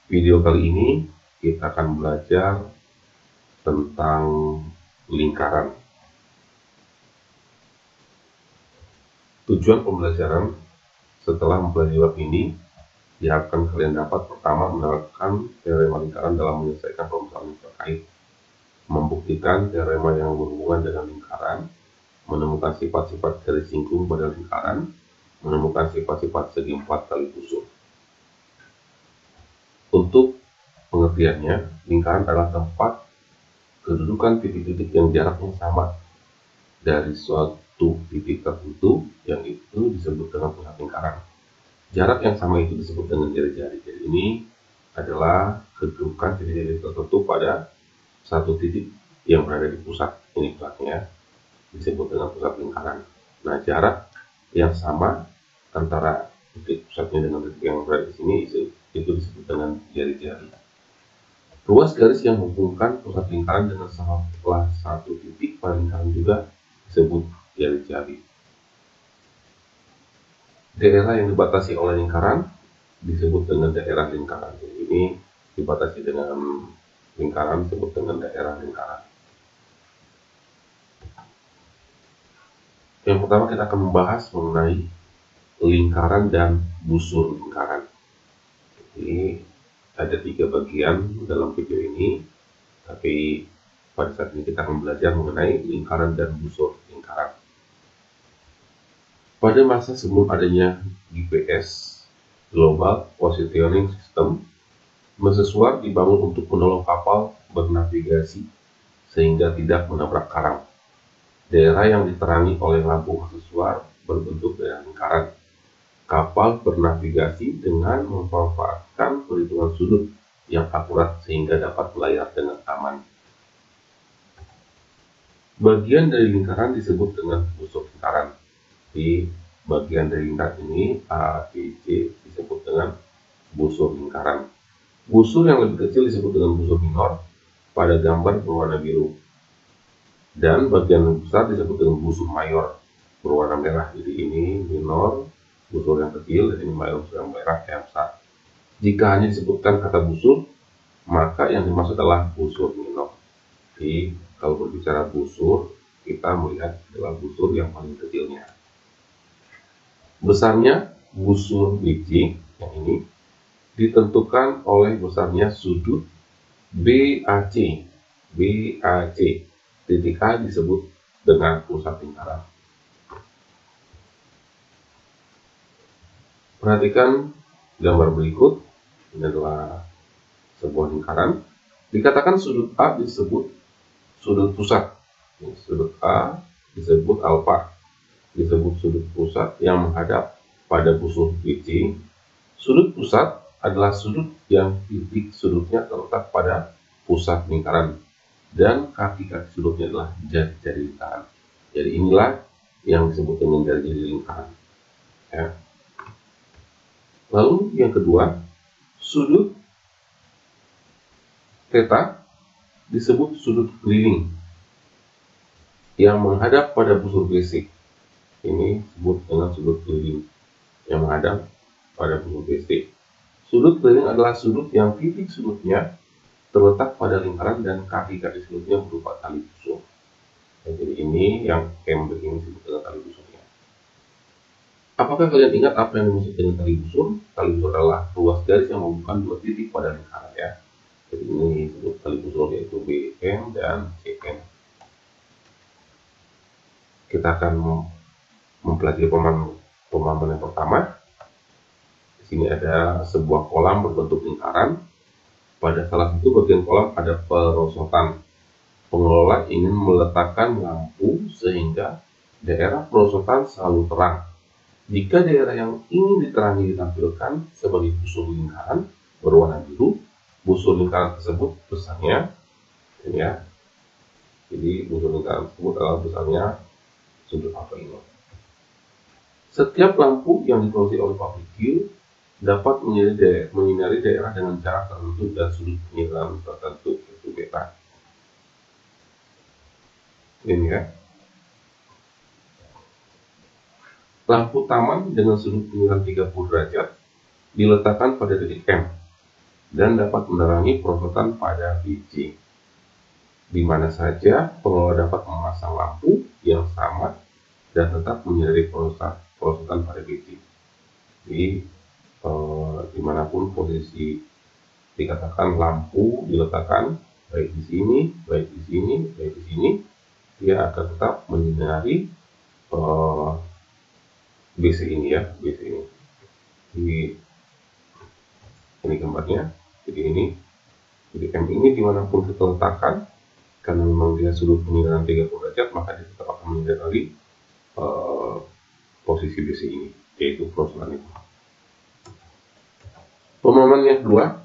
Video kali ini kita akan belajar tentang lingkaran. Tujuan pembelajaran setelah mempelajari bab ini diharapkan kalian dapat pertama menerapkan teorema lingkaran dalam menyelesaikan permasalahan terkait, membuktikan teorema yang berhubungan dengan lingkaran, menemukan sifat-sifat garis singgung pada lingkaran, menemukan sifat-sifat segi empat kali busur. Untuk pengertiannya, lingkaran adalah tempat kedudukan titik-titik yang jaraknya sama dari suatu titik tertentu, yang itu disebut dengan pusat lingkaran. Jarak yang sama itu disebut dengan jari-jari. Jadi ini adalah kedudukan titik-titik tertentu pada satu titik yang berada di pusat. Ini pusatnya disebut dengan pusat lingkaran. Nah, jarak yang sama antara titik pusatnya dengan titik yang berada di sini itu disebut dengan jari-jari. Ruas garis yang menghubungkan pusat lingkaran dengan salah satu titik pada lingkaran juga disebut jari-jari. Daerah yang dibatasi oleh lingkaran disebut dengan daerah lingkaran. Jadi ini dibatasi dengan lingkaran disebut dengan daerah lingkaran. Yang pertama kita akan membahas mengenai lingkaran dan busur lingkaran. Jadi ada 3 bagian dalam video ini, tapi pada saat ini kita akan belajar mengenai lingkaran dan busur lingkaran. Pada masa sebelum adanya GPS, Global Positioning System, mercusuar dibangun untuk menolong kapal bernavigasi sehingga tidak menabrak karang. Daerah yang diterangi oleh lampu mercusuar berbentuk daerah lingkaran. Kapal bernavigasi dengan memanfaatkan perhitungan sudut yang akurat sehingga dapat berlayar dengan aman. Bagian dari lingkaran disebut dengan busur lingkaran. Di bagian dari lingkaran ini A, B, C disebut dengan busur lingkaran. Busur yang lebih kecil disebut dengan busur minor pada gambar berwarna biru. Dan bagian yang besar disebut dengan busur mayor berwarna merah. Jadi ini minor, busur yang kecil, dan ini mayor, busur yang merah yang besar. Jika hanya disebutkan kata busur, maka yang dimaksud adalah busur minor. Jadi kalau berbicara busur, kita melihat adalah busur yang paling kecilnya. Besarnya busur BC yang ini ditentukan oleh besarnya sudut BAC. BAC. Titik A disebut dengan pusat lingkaran. Perhatikan gambar berikut. Ini adalah sebuah lingkaran. Dikatakan sudut A disebut sudut pusat. Sudut A disebut alfa. Disebut sudut pusat yang menghadap pada busur BC. Sudut pusat adalah sudut yang titik sudutnya terletak pada pusat lingkaran. Dan kaki-kaki sudutnya adalah jari-jari lingkaran. Jadi inilah yang disebut dengan jari-jari lingkaran. Ya. Lalu yang kedua, sudut theta disebut sudut keliling yang menghadap pada busur BC. Ini disebut dengan sudut keliling yang menghadap pada busur BC. Sudut keliling adalah sudut yang titik sudutnya terletak pada lingkaran dan kaki-kaki sudutnya berupa tali busur. Jadi ini yang M begini disebut dengan tali busurnya. Apakah kalian ingat apa yang dimaksud dengan tali busur? Tali busur adalah ruas garis yang menghubungkan dua titik pada lingkaran ya. Jadi ini disebut tali busur, yaitu BM dan CM. Kita akan mempelajari pemahaman yang pertama. Di sini ada sebuah kolam berbentuk lingkaran. Pada salah satu bagian kolam ada perosotan. Pengelola ingin meletakkan lampu sehingga daerah perosotan selalu terang. Jika daerah yang ingin diterangi ditampilkan sebagai busur lingkaran berwarna biru, busur lingkaran tersebut besarnya, ini ya. Jadi busur lingkaran tersebut adalah besarnya sudut alfa ini. Setiap lampu yang diproduksi oleh pabrik dapat menyinari daerah dengan jarak tertentu dan sudut penyinaran tertentu, yaitu beta. Ini ya. Lampu taman dengan sudut penyinaran 30 derajat diletakkan pada titik M. dan dapat menerangi perosotan pada biji. Di mana saja pengelola dapat memasang lampu yang sama dan tetap menyadari perosotan pada biji. Jadi dimanapun posisi dikatakan lampu diletakkan, baik di sini, baik di sini, baik di sini, dia akan tetap menyinari BC ini ya, BC ini. Jadi ini gambarnya. Jadi M ini dimanapun kita letakkan, karena memang dia sudut penyinaran 30 derajat, maka dia tetap akan menyinari posisi BC ini, yaitu perosotan itu. Pemahaman yang kedua,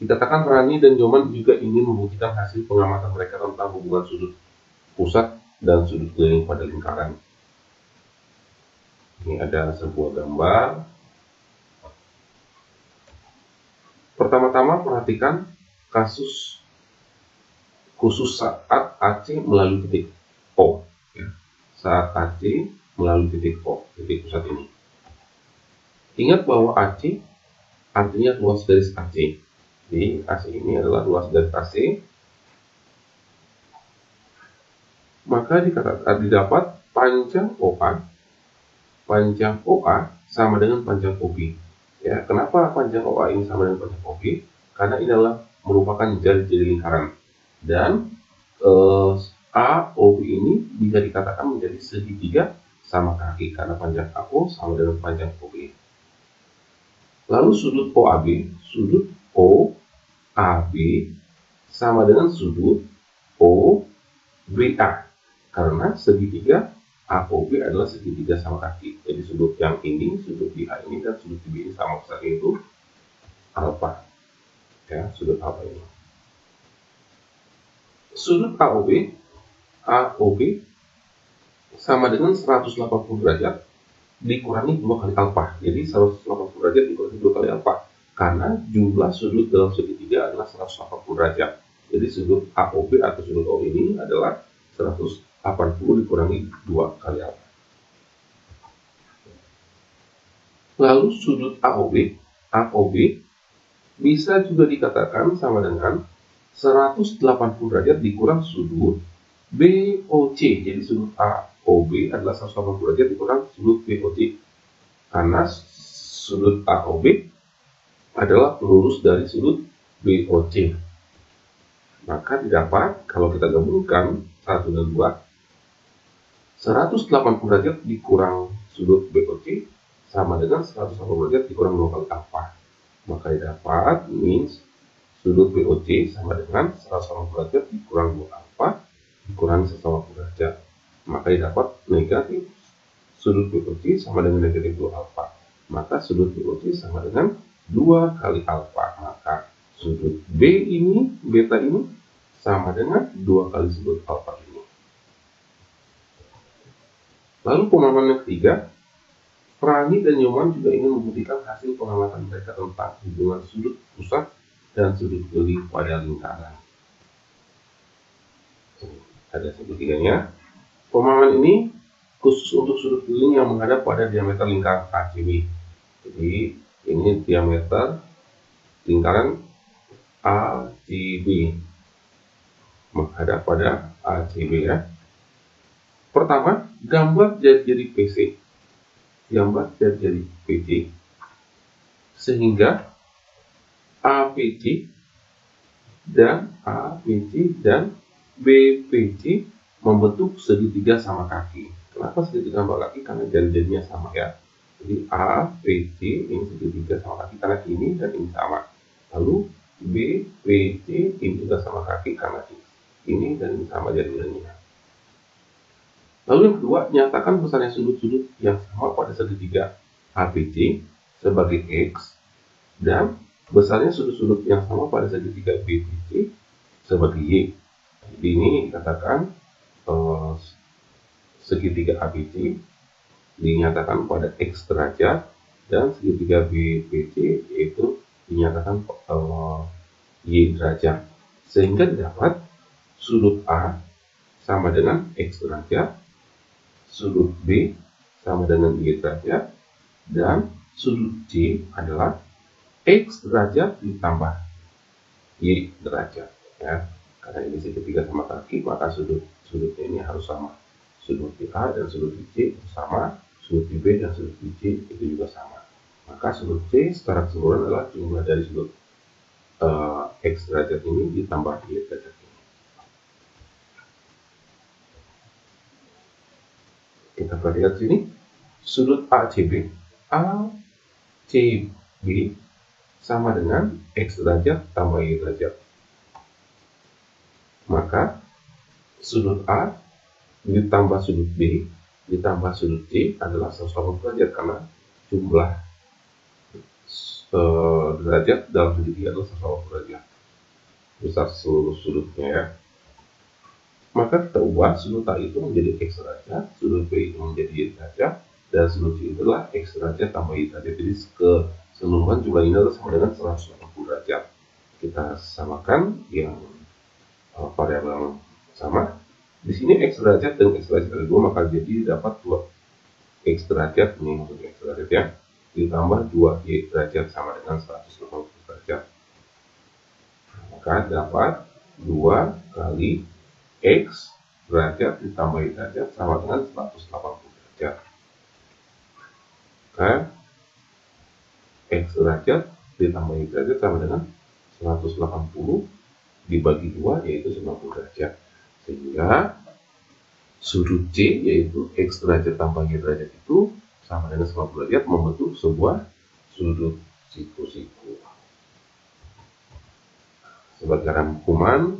dikatakan Rani dan Nyoman juga ingin membuktikan hasil pengamatan mereka tentang hubungan sudut pusat dan sudut keliling pada lingkaran. Ini ada sebuah gambar. Pertama-tama perhatikan kasus khusus saat AC melalui titik O. Saat AC melalui titik O, titik pusat ini. Ingat bahwa AC artinya luas garis AC. Jadi AC ini adalah luas garis AC. Maka didapat panjang OA sama dengan panjang OB. Ya, kenapa panjang OA ini sama dengan panjang OB? Karena ini adalah merupakan jari-jari lingkaran. Dan AOB ini bisa dikatakan menjadi segitiga sama kaki karena panjang AO sama dengan panjang OB. Lalu sudut OAB sama dengan sudut OBA karena segitiga AOB adalah segitiga sama kaki. Jadi sudut yang ini, sudut BA ini dan sudut B ini sama besarnya itu alfa. Ya, sudut alfa ini. Sudut AOB sama dengan 180 derajat dikurangi 2 kali alfa. Jadi 180 derajat dikurangi 2 kali alfa. Karena jumlah sudut dalam segitiga adalah 180 derajat. Jadi sudut AOB atau sudut O ini adalah 180 dikurangi 2 kali alfa. Lalu sudut AOB bisa juga dikatakan sama dengan 180 derajat dikurang sudut BOC. Jadi sudut AOB adalah 180 derajat dikurang sudut BOC. Karena sudut AOB adalah lurus dari sudut BOC. Maka didapat, kalau kita gabungkan 1 dan 2, 180 derajat dikurang sudut BOC sama dengan 180 derajat dikurang 2 kali alfa. Maka didapat means sudut BOC sama dengan 180 derajat dikurang 2 alfa dikurangi 180 derajat. Maka didapat negatif sudut BOC sama dengan negatif 2 alfa. Maka sudut BOC sama dengan 2 kali alfa. Maka sudut B ini, beta ini sama dengan 2 kali sudut alfa ini. Lalu pemahaman yang ketiga, Rani dan Nyoman juga ingin membuktikan hasil pengamatan mereka tentang hubungan sudut pusat dan sudut keliling pada lingkaran. Ada segitiganya. Pemahaman ini khusus untuk sudut keliling yang menghadap pada diameter lingkaran ACB. Jadi ini diameter lingkaran ACB menghadap pada ACB ya. Pertama, gambar jari-jari PC. Gambar jari-jari PC sehingga APC dan BPC membentuk segitiga sama kaki. Kenapa segitiga sama kaki? Karena jari-jarinya sama ya. Jadi APC ini segitiga sama kaki karena ini dan ini sama. Lalu BPC ini juga sama kaki karena ini dan ini sama jari-jarinya. Lalu yang kedua, nyatakan besarnya sudut-sudut yang sama pada segitiga APC sebagai X dan besarnya sudut-sudut yang sama pada segitiga BPC sebagai Y. Jadi ini dikatakan segitiga APC dinyatakan pada X derajat dan segitiga BPC yaitu dinyatakan Y derajat. Sehingga didapat sudut A sama dengan X derajat, sudut B sama dengan Y derajat, dan sudut C adalah X derajat ditambah Y derajat, ya. Karena ini segitiga sama kaki, maka sudutnya ini harus sama. Sudut A dan sudut C sama, sudut B dan sudut C itu juga sama. Maka sudut C secara keseluruhan adalah jumlah dari sudut X derajat ini ditambah Y derajat ini. Kita perhatikan sini, sudut ACB sama dengan X derajat tambah Y derajat. Maka sudut A ditambah sudut B ditambah sudut C adalah 180 derajat, karena jumlah derajat dalam segitiga adalah 180 derajat besar seluruh sudutnya, ya. Maka kita ubah sudut A itu menjadi X derajat, sudut B itu menjadi Y derajat, dan sudut C itu adalah X derajat tambah Y derajat. Jadi keseluruhan jumlah ini adalah sama dengan 180 derajat. Kita samakan yang variabel sama. Di sini X derajat dan X derajat ada 2, maka jadi dapat 2 X derajat, ini maksudnya X derajat, ya, ditambah 2 Y derajat sama dengan 180 derajat. Maka dapat 2 kali X derajat ditambah Y derajat sama dengan 180 derajat. Maka X derajat ditambah Y derajat sama dengan 180 dibagi 2, yaitu 90 derajat. Sehingga sudut C, yaitu X derajat tambah Y derajat itu sama dengan 90 derajat, membentuk sebuah sudut siku-siku. Sebagai rangkuman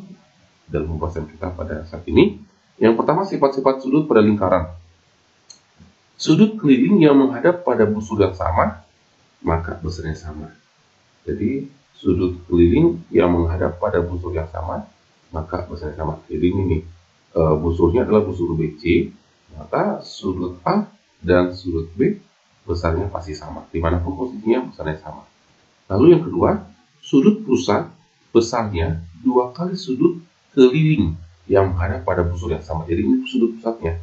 dalam pembahasan kita pada saat ini, yang pertama sifat-sifat sudut pada lingkaran. Sudut keliling yang menghadap pada busur yang sama, maka besarnya sama. Jadi sudut keliling yang menghadap pada busur yang sama, maka besarnya sama. Jadi ini busurnya adalah busur BC, maka sudut A dan sudut B besarnya pasti sama. Dimanapun posisinya besarnya sama. Lalu yang kedua, sudut pusat besarnya 2 kali sudut keliling yang menghadap pada busur yang sama. Jadi ini sudut pusatnya.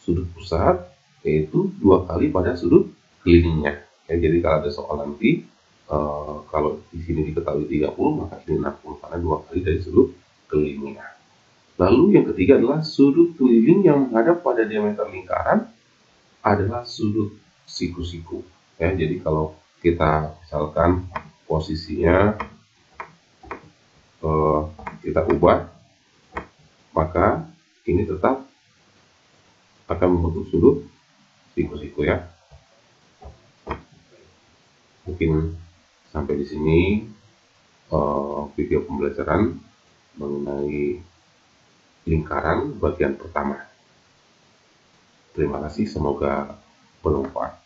Sudut pusat yaitu 2 kali pada sudut kelilingnya. Ya, jadi kalau ada soal nanti, kalau di sini diketahui 30, maka ini 60 karena 2 kali dari sudut kelilingnya. Lalu yang ketiga adalah sudut keliling yang menghadap pada diameter lingkaran adalah sudut siku-siku. Ya, jadi kalau kita misalkan posisinya kita ubah, maka ini tetap akan membentuk sudut siku-siku, ya. Mungkin sampai di sini video pembelajaran mengenai lingkaran bagian pertama. Terima kasih, semoga bermanfaat.